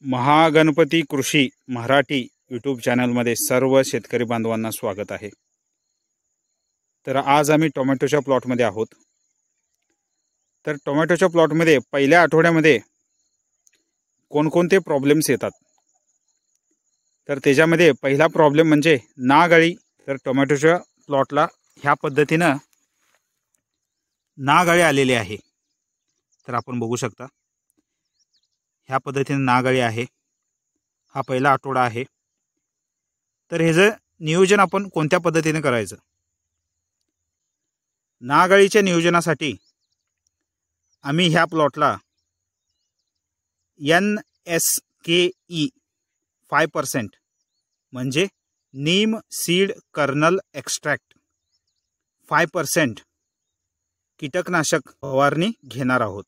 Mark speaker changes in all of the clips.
Speaker 1: महागणपती कृषी मराठी यूट्यूब चॅनलमध्ये सर्व शेतकरी बांधवांना स्वागत आहे। तर आज आम्ही टोमॅटोच्या प्लॉटमध्ये आहोत। तर टोमॅटोच्या प्लॉटमध्ये पहिल्या आठवड्यामध्ये कोणकोणते प्रॉब्लेम्स येतात, तर त्याच्यामध्ये पहिला प्रॉब्लेम म्हणजे नाग अळी। तर टोमॅटोच्या प्लॉटला ह्या पद्धतीने नाग अळी आलेली आहे। तर आपण बघू शकता ह्या पद्धतीने नाग अळी आहे। हा पहिला आठवडा आहे। तर हे जे नियोजन आपण कोणत्या पद्धतीने करायचं, नाग अळीच्या नियोजनासाठी आम्ही ह्या प्लॉटला NSKE 5% म्हणजे नीम सीड कर्नल एक्स्ट्रॅक्ट 5% कीटकनाशक फवारणी घेणार आहोत।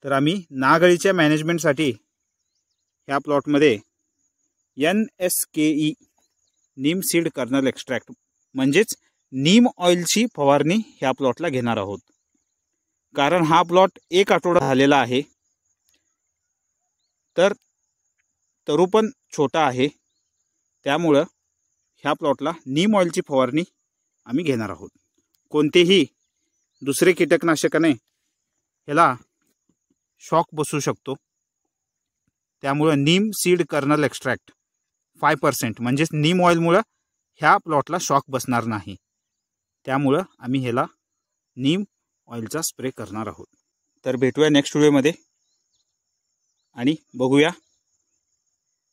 Speaker 1: तर आम्ही नाग अळीच्या मॅनेजमेंटसाठी ह्या प्लॉटमध्ये NSKE नीम सीड कर्नल एक्स्ट्रॅक्ट म्हणजेच नीम ऑइलची फवारणी ह्या प्लॉटला घेणार आहोत। कारण हा प्लॉट एक आठवडा झालेला आहे, तर तरू पण छोटा आहे, त्यामुळे ह्या प्लॉटला नीम ऑइलची फवारणी आम्ही घेणार आहोत। कोणतेही दुसरे कीटकनाशकाने ह्याला शॉक बसू शकतो, त्यामुळे नीम सीड कर्नल एक्स्ट्रॅक्ट 5% म्हणजे नीम ऑइलमुळे ह्या प्लॉटला शॉक बसणार नाही, त्यामुळे आम्ही ह्याला नीम ऑइलचा स्प्रे करणार आहोत। तर भेटूया नेक्स्ट व्हिडिओमध्ये आणि बघूया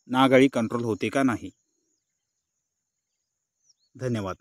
Speaker 1: नाग अळी कंट्रोल होते का नाही। धन्यवाद।